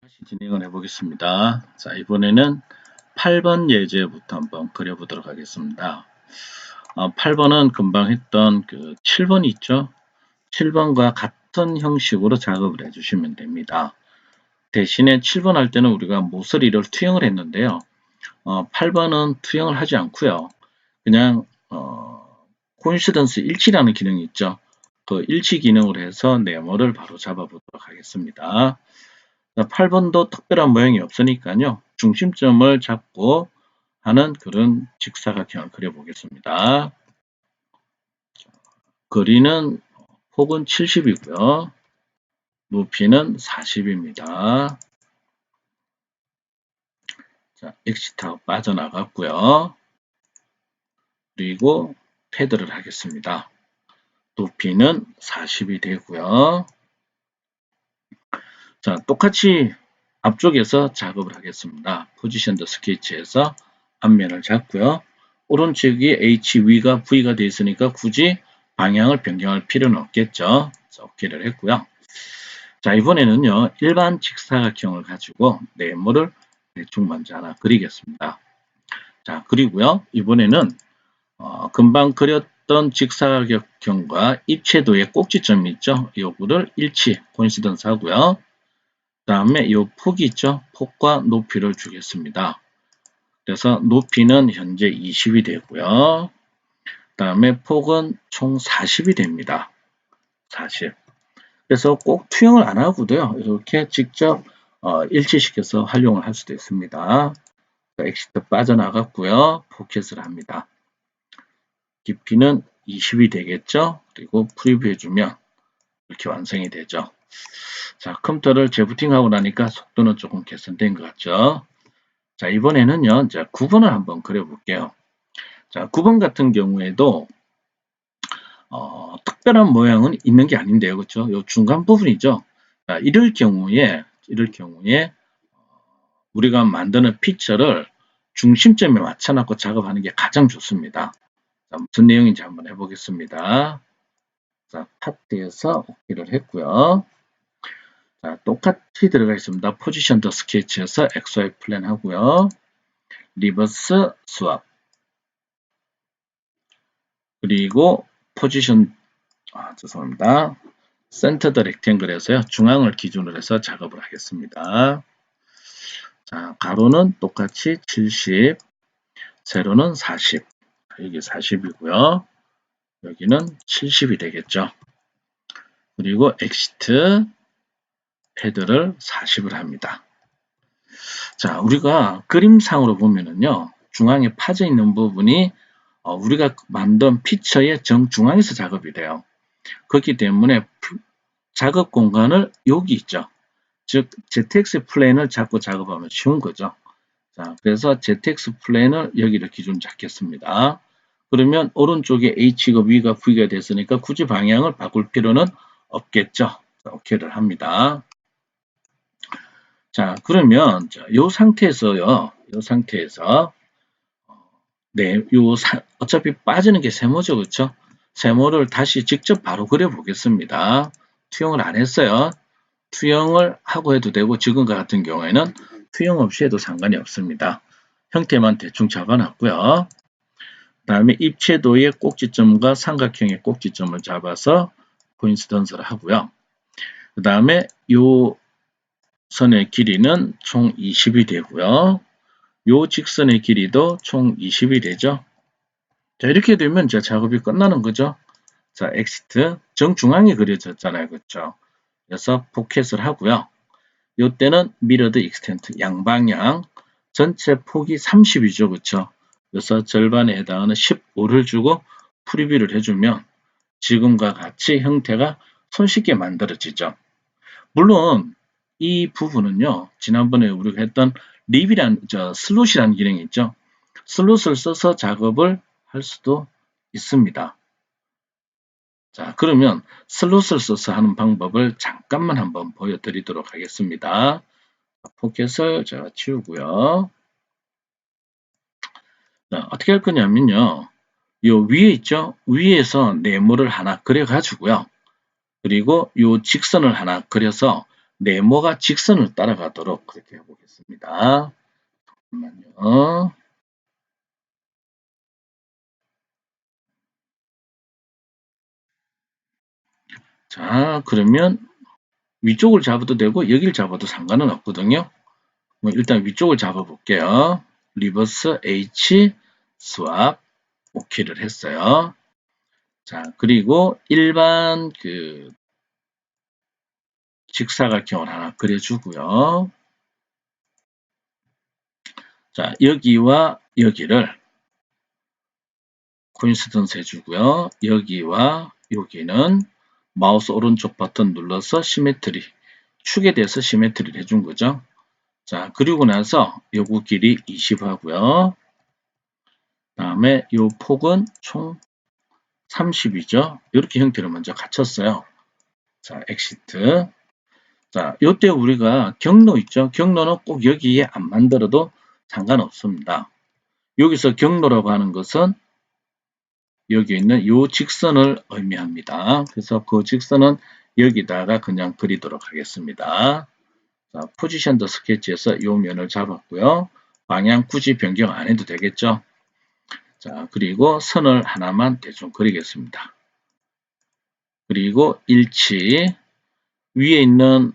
다시 진행을 해보겠습니다. 자, 이번에는 8번 예제부터 한번 그려보도록 하겠습니다. 8번은 금방 했던 그 7번 있죠? 7번과 같은 형식으로 작업을 해주시면 됩니다. 대신에 7번 할 때는 우리가 모서리를 투영을 했는데요. 8번은 투영을 하지 않고요. 그냥 코인시던스 일치라는 기능이 있죠. 그 일치 기능으로 해서 네모를 바로 잡아보도록 하겠습니다. 8번도 특별한 모양이 없으니까요. 중심점을 잡고 하는 그런 직사각형을 그려보겠습니다. 거리는 폭은 70이고요. 높이는 40입니다. 자, 엑시트하고 빠져나갔고요. 그리고 패드를 하겠습니다. 높이는 40이 되고요. 자, 똑같이 앞쪽에서 작업을 하겠습니다. 포지션 더 스케치에서 앞면을 잡고요. 오른쪽이 HV가 V가 되어 있으니까 굳이 방향을 변경할 필요는 없겠죠. OK를 했고요. 자, 이번에는요. 일반 직사각형을 가지고 네모를 대충 먼저 하나 그리겠습니다. 자, 그리고요. 이번에는 금방 그렸던 직사각형과 입체도의 꼭지점이 있죠. 요거를 일치, 코인시던스 하고요. 그 다음에 이 폭이 있죠. 폭과 높이를 주겠습니다. 그래서 높이는 현재 20이 되고요. 그 다음에 폭은 총 40이 됩니다. 40. 그래서 꼭 투영을 안 하고도요. 이렇게 직접 일치시켜서 활용을 할 수도 있습니다. 엑시트 빠져나갔고요. 포켓을 합니다. 깊이는 20이 되겠죠. 그리고 프리뷰 해주면 이렇게 완성이 되죠. 자, 컴퓨터를 재부팅하고 나니까 속도는 조금 개선된 것 같죠. 자, 이번에는요, 이제 9번을 한번 그려볼게요. 자, 9번 같은 경우에도, 특별한 모양은 있는 게 아닌데요. 그렇죠? 요 중간 부분이죠. 자, 이럴 경우에, 우리가 만드는 피처를 중심점에 맞춰놓고 작업하는 게 가장 좋습니다. 자, 무슨 내용인지 한번 해보겠습니다. 자, 파트에서 OK를 했고요. 자, 똑같이 들어가 있습니다. 포지션 더 스케치에서 XY 플랜 하고요. 리버스 스왑. 그리고 포지션, 죄송합니다. 센터 더 렉탱글에서요. 중앙을 기준으로 해서 작업을 하겠습니다. 자, 가로는 똑같이 70, 세로는 40. 여기 40이고요. 여기는 70이 되겠죠. 그리고 엑시트 패드를 40을 합니다. 자, 우리가 그림상으로 보면은요. 중앙에 파져 있는 부분이 우리가 만든 피처의 정중앙에서 작업이 돼요. 그렇기 때문에 작업 공간을 여기 있죠. 즉 ZX 플랜을 잡고 작업하면 쉬운 거죠. 자, 그래서 ZX 플랜을 여기를 기준 잡겠습니다. 그러면 오른쪽에 H가 V가 V가 됐으니까 굳이 방향을 바꿀 필요는 없겠죠. 자, OK를 합니다. 자, 그러면 이 상태에서요. 이 상태에서 어차피 빠지는 게 세모죠, 그렇죠? 세모를 다시 직접 바로 그려보겠습니다. 투영을 안 했어요. 투영을 하고 해도 되고 지금과 같은 경우에는 투영 없이 해도 상관이 없습니다. 형태만 대충 잡아놨고요. 그 다음에 입체도의 꼭지점과 삼각형의 꼭지점을 잡아서 코인시던스를 하고요. 그 다음에 이 선의 길이는 총 20이 되고요. 이 직선의 길이도 총 20이 되죠. 자, 이렇게 되면 이제 작업이 끝나는 거죠. 자, 엑시트 정중앙에 그려졌잖아요. 그렇죠? 그래서 포켓을 하고요. 이때는 미러드 익스텐트 양방향 전체 폭이 30이죠. 그렇죠? 그래서 절반에 해당하는 15를 주고 프리뷰를 해주면 지금과 같이 형태가 손쉽게 만들어지죠. 물론 이 부분은요. 지난번에 우리가 했던 슬롯이라는 기능이 있죠. 슬롯을 써서 작업을 할 수도 있습니다. 자, 그러면 슬롯을 써서 하는 방법을 잠깐만 한번 보여드리도록 하겠습니다. 포켓을 제가 치우고요. 자, 어떻게 할 거냐면요. 요 위에 있죠? 위에서 네모를 하나 그려가지고요. 그리고 요 직선을 하나 그려서 네모가 직선을 따라가도록 그렇게 해보겠습니다. 잠깐만요. 자, 그러면 위쪽을 잡아도 되고 여길 잡아도 상관은 없거든요. 일단 위쪽을 잡아볼게요. 리버스 H 스왑 OK를 했어요. 자, 그리고 일반 그 직사각형을 하나 그려주고요. 자, 여기와 여기를 코인시던스 해주고요. 여기와 여기는 마우스 오른쪽 버튼 눌러서 시메트리, 축에 대해서 시메트리를 해준 거죠. 자, 그리고 나서 요구 길이 20 하고요. 다음에 요 폭은 총 30이죠. 이렇게 형태를 먼저 갖췄어요. 자, 엑시트. 자, 요때 우리가 경로 있죠. 경로는 꼭 여기에 안 만들어도 상관없습니다. 여기서 경로라고 하는 것은 여기 있는 요 직선을 의미합니다. 그래서 그 직선은 여기다가 그냥 그리도록 하겠습니다. 자, 포지션 더 스케치에서 요 면을 잡았고요. 방향 굳이 변경 안 해도 되겠죠. 자, 그리고 선을 하나만 대충 그리겠습니다. 그리고 일치 위에 있는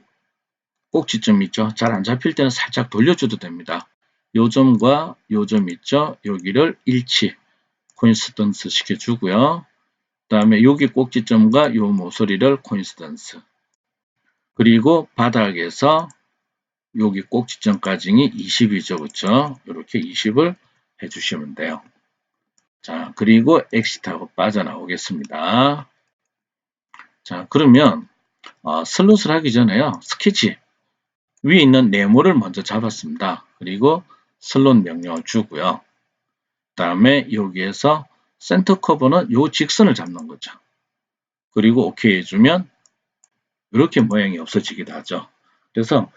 꼭지점 있죠. 잘 안 잡힐 때는 살짝 돌려줘도 됩니다. 요 점과 요 점 있죠. 여기를 일치 코인시던스 시켜주고요. 그 다음에 여기 꼭지점과 요 모서리를 코인시던스. 그리고 바닥에서 여기 꼭지점까지는 20이죠. 그렇죠? 이렇게 20을 해주시면 돼요. 자, 그리고 엑시트하고 빠져나오겠습니다. 자, 그러면 슬롯을 하기 전에요. 스케치 위에 있는 네모를 먼저 잡았습니다. 그리고 슬롯 명령을 주고요. 그 다음에 여기에서 센터 커버는 요 직선을 잡는 거죠. 그리고 OK 해주면 이렇게 모양이 없어지기도 하죠. 그래서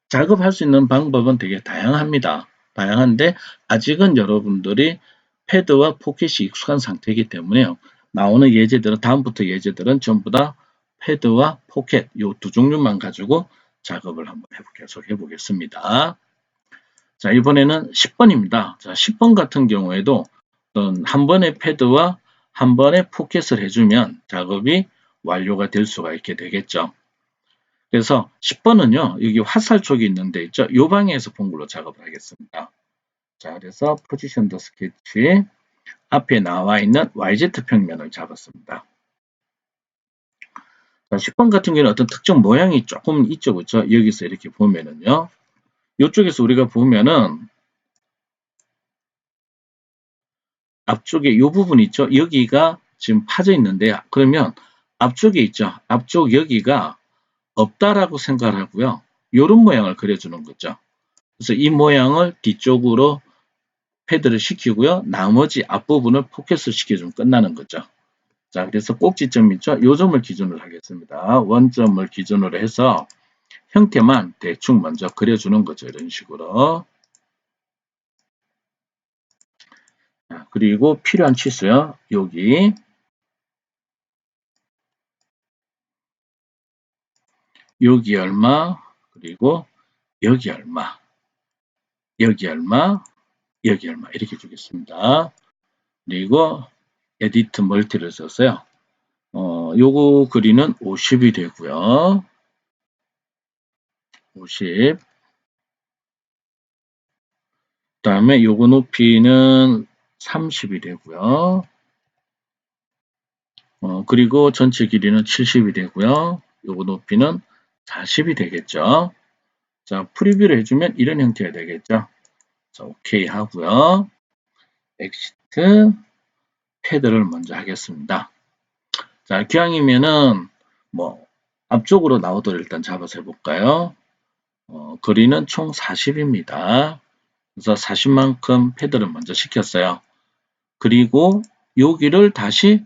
작업할 수 있는 방법은 되게 다양합니다. 다양한데 아직은 여러분들이 패드와 포켓이 익숙한 상태이기 때문에 나오는 예제들은 다음부터 예제들은 전부 다 패드와 포켓 요 두 종류만 가지고 작업을 한번 계속 해보겠습니다. 자, 이번에는 10번입니다. 자, 10번 같은 경우에도 한 번의 패드와 한 번의 포켓을 해주면 작업이 완료가 될 수가 있게 되겠죠. 그래서 10번은요, 여기 화살 쪽이 있는데 있죠. 이 방향에서 본 걸로 작업을 하겠습니다. 자, 그래서 포지션 더 스케치 앞에 나와 있는 YZ 평면을 잡았습니다. 자, 10번 같은 경우는 어떤 특정 모양이 조금 있죠. 그렇죠? 여기서 이렇게 보면은요. 이쪽에서 우리가 보면은 앞쪽에 이 부분 있죠. 여기가 지금 파져 있는데 그러면 앞쪽에 있죠. 앞쪽 여기가 없다라고 생각을 하고요. 이런 모양을 그려주는 거죠. 그래서 이 모양을 뒤쪽으로 패드를 시키고요. 나머지 앞부분을 포켓을 시켜주면 끝나는 거죠. 자, 그래서 꼭지점 있죠? 이 점을 기준으로 하겠습니다. 원점을 기준으로 해서 형태만 대충 먼저 그려주는 거죠. 이런 식으로. 자, 그리고 필요한 치수요. 여기 얼마, 그리고 여기 얼마, 여기 얼마, 여기 얼마 이렇게 주겠습니다. 그리고 에디트 멀티를 써서요. 요거 그리는 50이 되고요. 50. 그다음에 요거 높이는 30이 되고요. 그리고 전체 길이는 70이 되고요. 요거 높이는 40이 되겠죠. 자, 프리뷰를 해주면 이런 형태가 되겠죠. 자, OK 하고요. 엑시트 패드를 먼저 하겠습니다. 자, 기왕이면은 뭐 앞쪽으로 나오도록 일단 잡아서 해볼까요? 거리는 총 40입니다. 그래서 40만큼 패드를 먼저 시켰어요. 그리고 여기를 다시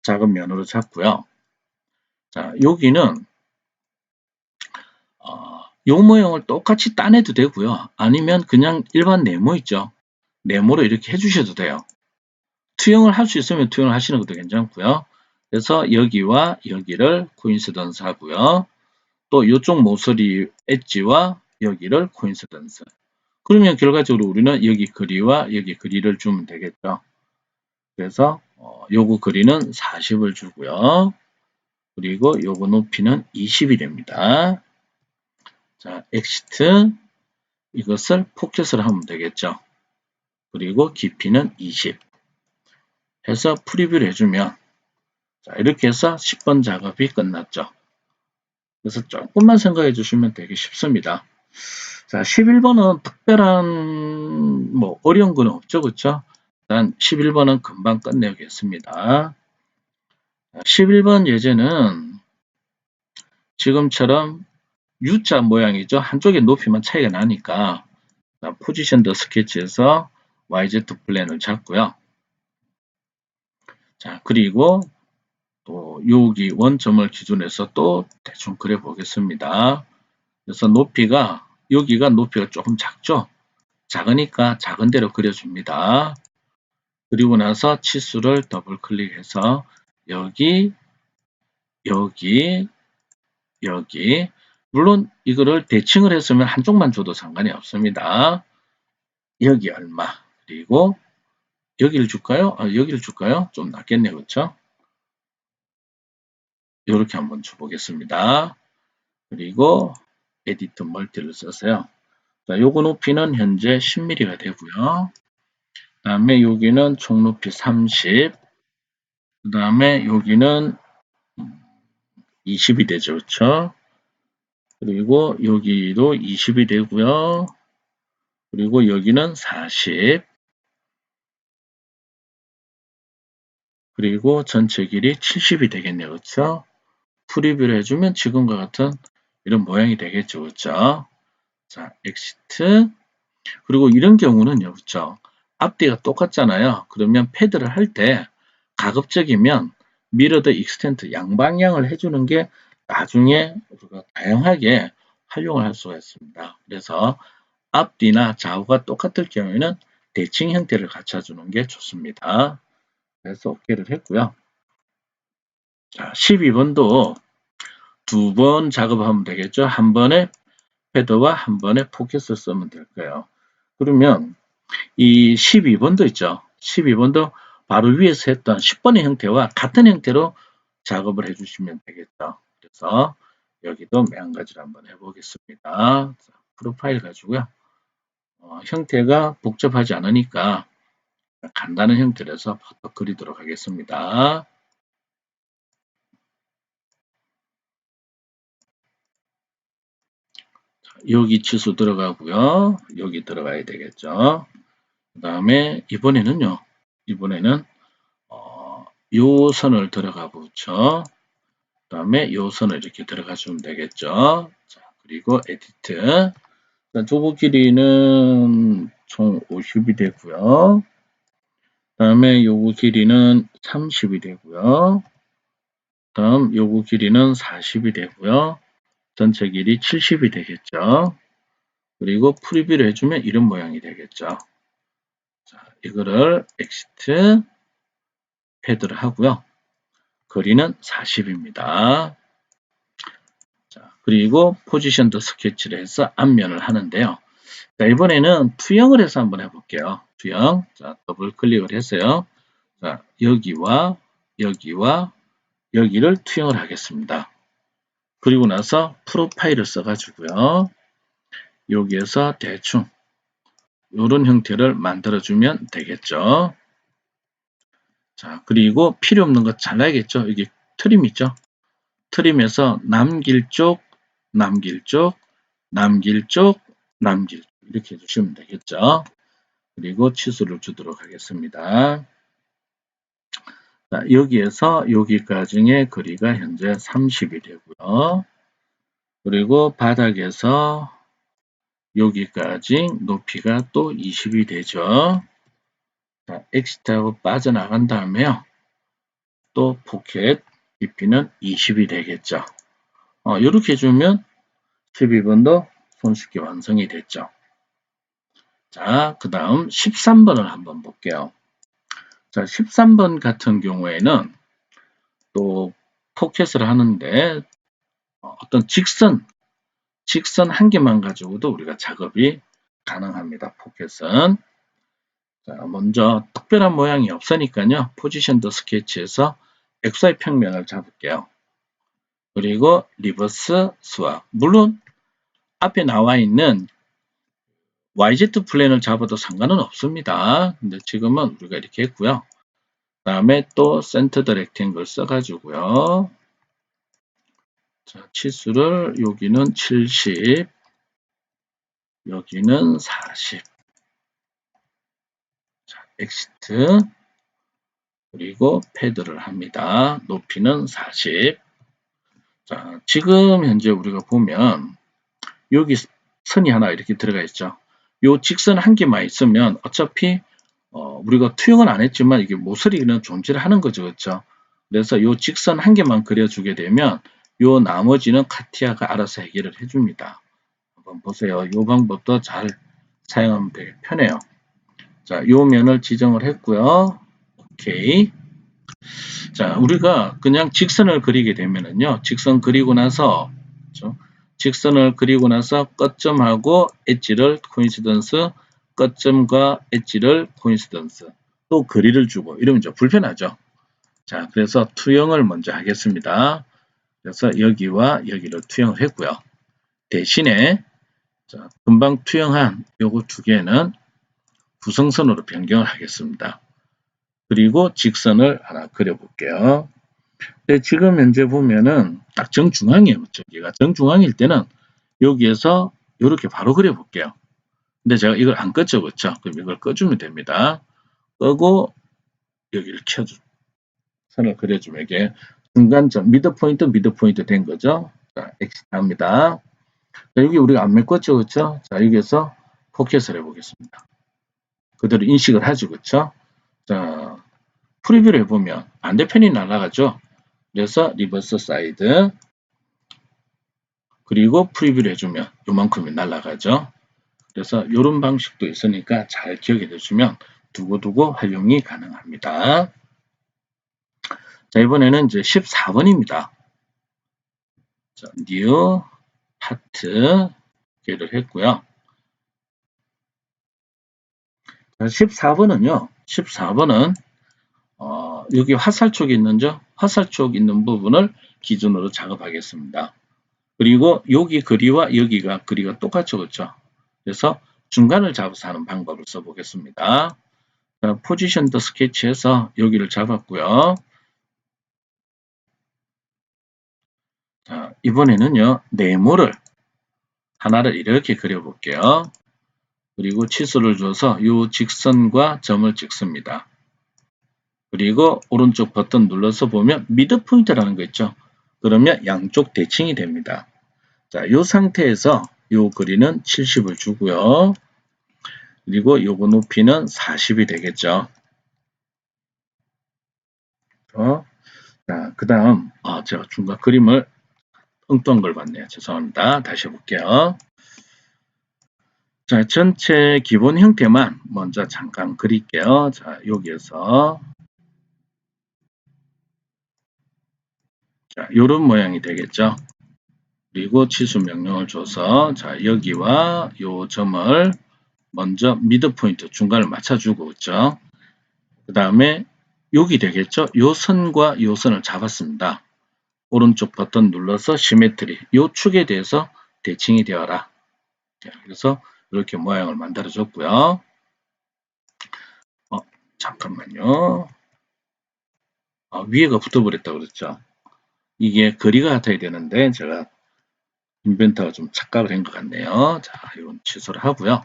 작은 면으로 잡고요. 자, 여기는 요 모형을 똑같이 따내도 되고요. 아니면 그냥 일반 네모 있죠. 네모로 이렇게 해주셔도 돼요. 투영을 할 수 있으면 투영을 하시는 것도 괜찮고요. 그래서 여기와 여기를 코인시던스 하고요. 또 이쪽 모서리 엣지와 여기를 코인시던스. 그러면 결과적으로 우리는 여기 거리와 여기 거리를 주면 되겠죠. 그래서 요거 거리는 40을 주고요. 그리고 요거 높이는 20이 됩니다. 자, 엑시트 이것을 포켓을 하면 되겠죠. 그리고 깊이는 20 해서 프리뷰를 해주면 자, 이렇게 해서 10번 작업이 끝났죠. 그래서 조금만 생각해 주시면 되게 쉽습니다. 자, 11번은 특별한 뭐 어려운 건 없죠. 그렇죠? 일단 11번은 금방 끝내겠습니다. 11번 예제는 지금처럼 U자 모양이죠. 한쪽의 높이만 차이가 나니까 포지션 더 스케치에서 YZ 플랜을 잡고요. 자, 그리고 또 여기 원점을 기준해서 또 대충 그려 보겠습니다. 그래서 높이가 여기가 높이가 조금 작죠. 작으니까 작은 대로 그려줍니다. 그리고 나서 치수를 더블 클릭해서 여기 여기 여기 물론 이거를 대칭을 했으면 한쪽만 줘도 상관이 없습니다. 여기 얼마 그리고 여기를 줄까요? 여기를 줄까요? 좀 낫겠네요. 그렇죠? 이렇게 한번 줘보겠습니다. 그리고 에디트 멀티를 써서요. 자, 요거 높이는 현재 10mm가 되고요. 그 다음에 여기는 총 높이 30, 그 다음에 여기는 20이 되죠. 그렇죠? 그리고 여기도 20이 되고요. 그리고 여기는 40, 그리고 전체 길이 70이 되겠네요. 그렇죠? 프리뷰를 해주면 지금과 같은 이런 모양이 되겠죠. 그렇죠? 자, 엑시트. 그리고 이런 경우는요. 그렇죠? 앞뒤가 똑같잖아요. 그러면 패드를 할 때 가급적이면 미러 더 익스텐트 양방향을 해주는 게 나중에 우리가 다양하게 활용을 할 수가 있습니다. 그래서 앞뒤나 좌우가 똑같을 경우에는 대칭 형태를 갖춰주는 게 좋습니다. 그래서 OK를 했고요. 자, 12번도 두 번 작업하면 되겠죠. 한 번에 패드와 한 번에 포켓을 쓰면 될 거예요. 그러면 이 12번도 있죠. 12번도 바로 위에서 했던 10번의 형태와 같은 형태로 작업을 해주시면 되겠죠. 그래서 여기도 마찬가지로 한번 해보겠습니다. 자, 프로파일 가지고요. 형태가 복잡하지 않으니까 간단한 형태로서 바로 그리도록 하겠습니다. 여기 치수 들어가고요. 여기 들어가야 되겠죠. 그 다음에 이번에는요. 이번에는 요 선을 들어가 보죠. 그 다음에 요 선을 이렇게 들어가 주면 되겠죠. 자, 그리고 에디트. 도구 길이는 총 50이 되고요. 그 다음에 요구 길이는 30이 되고요. 다음 요구 길이는 40이 되고요. 전체 길이 70이 되겠죠. 그리고 프리뷰를 해주면 이런 모양이 되겠죠. 자, 이거를 엑시트 패드를 하고요. 거리는 40입니다. 자, 그리고 포지션 더 스케치를 해서 앞면을 하는데요. 자, 이번에는 투영을 해서 한번 해볼게요. 투영. 자, 더블 클릭을 했어요. 자, 여기와 여기와 여기를 투영을 하겠습니다. 그리고 나서 프로파일을 써가지고요. 여기에서 대충 이런 형태를 만들어주면 되겠죠. 자, 그리고 필요 없는 거 잘라야겠죠. 여기 트림 있죠. 트림에서 남길 쪽, 남길 쪽, 남길 쪽, 남길 쪽 이렇게 해주시면 되겠죠. 그리고 치수를 주도록 하겠습니다. 자, 여기에서 여기까지의 거리가 현재 30이 되고요. 그리고 바닥에서 여기까지 높이가 또 20이 되죠. 자, 엑시트하고 빠져나간 다음에요. 또 포켓 깊이는 20이 되겠죠. 이렇게 해주면 12번도 손쉽게 완성이 됐죠. 자, 그 다음 13번을 한번 볼게요. 자, 13번 같은 경우에는 또 포켓을 하는데 어떤 직선 한 개만 가지고도 우리가 작업이 가능합니다. 포켓은. 자, 먼저 특별한 모양이 없으니까요. 포지션 더 스케치에서 XY 평면을 잡을게요. 그리고 리버스 스왑. 물론 앞에 나와 있는 YZ 플랜을 잡아도 상관은 없습니다. 근데 지금은 우리가 이렇게 했고요. 그 다음에 또 센터드 렉탱글 써가지고요. 자, 치수를 여기는 70, 여기는 40. 자, 엑시트. 그리고 패드를 합니다. 높이는 40. 자, 지금 현재 우리가 보면 여기 선이 하나 이렇게 들어가 있죠. 요 직선 한 개만 있으면 어차피 우리가 투영은 안 했지만 이게 모서리는 존재를 하는 거죠. 그렇죠? 그래서 요 직선 한 개만 그려주게 되면 요 나머지는 카티아가 알아서 해결을 해줍니다. 한번 보세요. 요 방법도 잘 사용하면 되게 편해요. 자, 요 면을 지정을 했고요. 오케이. 자, 우리가 그냥 직선을 그리게 되면은요. 직선 그리고 나서 그렇죠? 직선을 그리고 나서 끝점하고 엣지를 코인시던스, 끝점과 엣지를 코인시던스, 또 거리를 주고 이러면 좀 불편하죠. 자, 그래서 투영을 먼저 하겠습니다. 그래서 여기와 여기를 투영을 했고요. 대신에 자, 금방 투영한 요거 두 개는 구성선으로 변경을 하겠습니다. 그리고 직선을 하나 그려볼게요. 근데 지금 현재 보면은 딱 정중앙이에요. 저기가 정중앙일 때는 여기에서 이렇게 바로 그려볼게요. 근데 제가 이걸 안 껐죠, 그렇죠? 그럼 이걸 꺼주면 됩니다. 끄고 여기를 켜줘. 선을 그려주면 이게 중간점, 미드포인트 된 거죠. 자, 엑시트 합니다. 자, 여기 우리가 안 메꿨죠, 그렇죠? 자, 여기에서 포켓을 해보겠습니다. 그대로 인식을 하죠, 그렇죠? 자, 프리뷰를 해보면 반대편이 날아가죠. 그래서 리버스 사이드 그리고 프리뷰를 해주면 요만큼이 날아가죠. 그래서 이런 방식도 있으니까 잘 기억해 두시면 두고두고 활용이 가능합니다. 자, 이번에는 이제 14번입니다. 자, new 파트 기를 했고요. 자, 14번은요. 14번은 여기 화살 촉이 있는죠. 화살 촉 있는 부분을 기준으로 작업하겠습니다. 그리고 여기 거리와 여기가 거리가 똑같죠. 그렇죠? 그래서 중간을 잡아서 하는 방법을 써보겠습니다. 자, 포지션 더 스케치에서 여기를 잡았고요. 자, 이번에는요. 네모를 하나를 이렇게 그려볼게요. 그리고 치수를 줘서 이 직선과 점을 찍습니다. 그리고 오른쪽 버튼 눌러서 보면 미드 포인트라는 거 있죠. 그러면 양쪽 대칭이 됩니다. 자, 이 상태에서 이 거리는 70을 주고요. 그리고 요거 높이는 40이 되겠죠. 자, 그 다음 제가 중간 그림을 엉뚱한 걸 봤네요. 죄송합니다. 다시 해볼게요. 자, 전체 기본 형태만 먼저 잠깐 그릴게요. 자, 여기에서 자, 요런 모양이 되겠죠. 그리고 치수 명령을 줘서 자, 여기와 요 점을 먼저 미드 포인트 중간을 맞춰주고 있죠. 그 다음에 여기 되겠죠. 요 선과 요 선을 잡았습니다. 오른쪽 버튼 눌러서 시메트리 요 축에 대해서 대칭이 되어라. 자, 그래서 이렇게 모양을 만들어 줬고요. 잠깐만요. 위에가 붙어버렸다고 그랬죠. 이게 거리가 같아야 되는데 제가 인벤터가 좀 착각을 한 것 같네요. 자, 이건 취소를 하고요.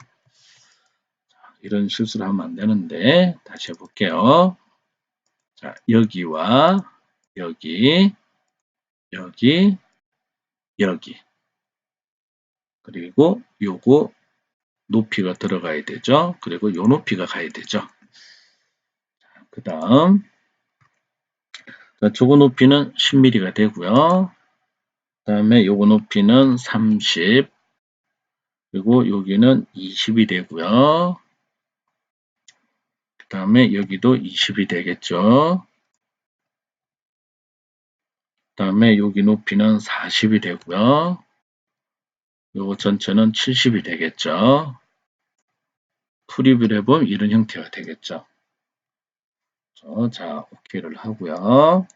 자, 이런 실수를 하면 안 되는데 다시 해볼게요. 자, 여기와 여기, 여기, 여기 그리고 요거 높이가 들어가야 되죠. 그리고 요 높이가 가야 되죠. 그 다음 저거 높이는 10mm가 되고요. 그 다음에 요거 높이는 30 그리고 여기는 20이 되고요. 그 다음에 여기도 20이 되겠죠. 다음에 여기 높이는 40이 되고요. 요거 전체는 70이 되겠죠. 프리뷰를 해보면 이런 형태가 되겠죠. 자, OK를 하고요.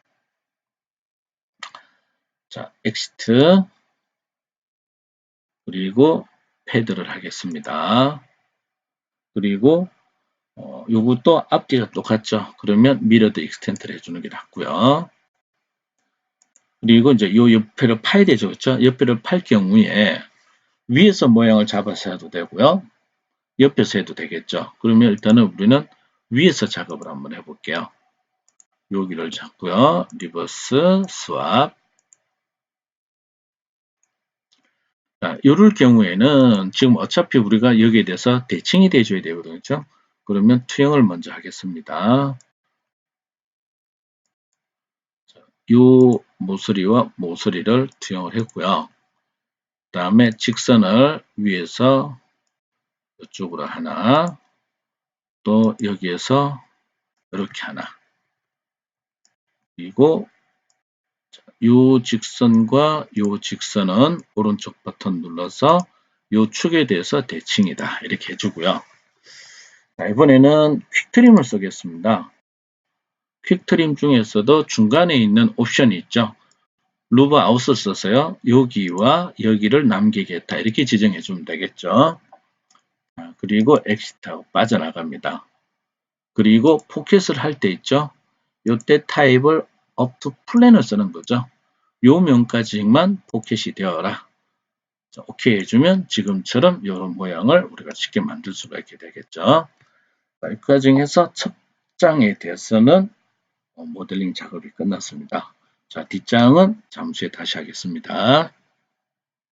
자, 엑시트 그리고 패드를 하겠습니다. 그리고 요것도 앞뒤가 똑같죠. 그러면 미러드 익스텐트를 해주는 게 낫고요. 그리고 이제 요 옆에를 파야 되죠. 그렇죠? 옆에를 팔 경우에 위에서 모양을 잡아서 해도 되고요. 옆에서 해도 되겠죠. 그러면 일단은 우리는 위에서 작업을 한번 해볼게요. 여기를 잡고요. 리버스, 스왑. 자, 이럴 경우에는 지금 어차피 우리가 여기에 대해서 대칭이 돼줘야 되거든요. 그렇죠? 그러면 투영을 먼저 하겠습니다. 이 모서리와 모서리를 투영을 했고요. 그 다음에 직선을 위에서 이쪽으로 하나, 또 여기에서 이렇게 하나, 그리고 이 직선과 이 직선은 오른쪽 버튼 눌러서 이 축에 대해서 대칭이다 이렇게 해주고요. 자, 이번에는 퀵트림을 쓰겠습니다. 퀵트림 중에서도 중간에 있는 옵션이 있죠. 루브 아웃을 써서요. 여기와 여기를 남기겠다 이렇게 지정해 주면 되겠죠. 그리고 엑시트하고 빠져나갑니다. 그리고 포켓을 할 때 있죠. 이때 타입을 up to plan을 쓰는 거죠. 요 명까지만 포켓이 되어라. 자, 오케이 해주면 지금처럼 이런 모양을 우리가 쉽게 만들 수가 있게 되겠죠. 여기까지 해서 첫 장에 대해서는 모델링 작업이 끝났습니다. 자, 뒷장은 잠시 후에 다시 하겠습니다.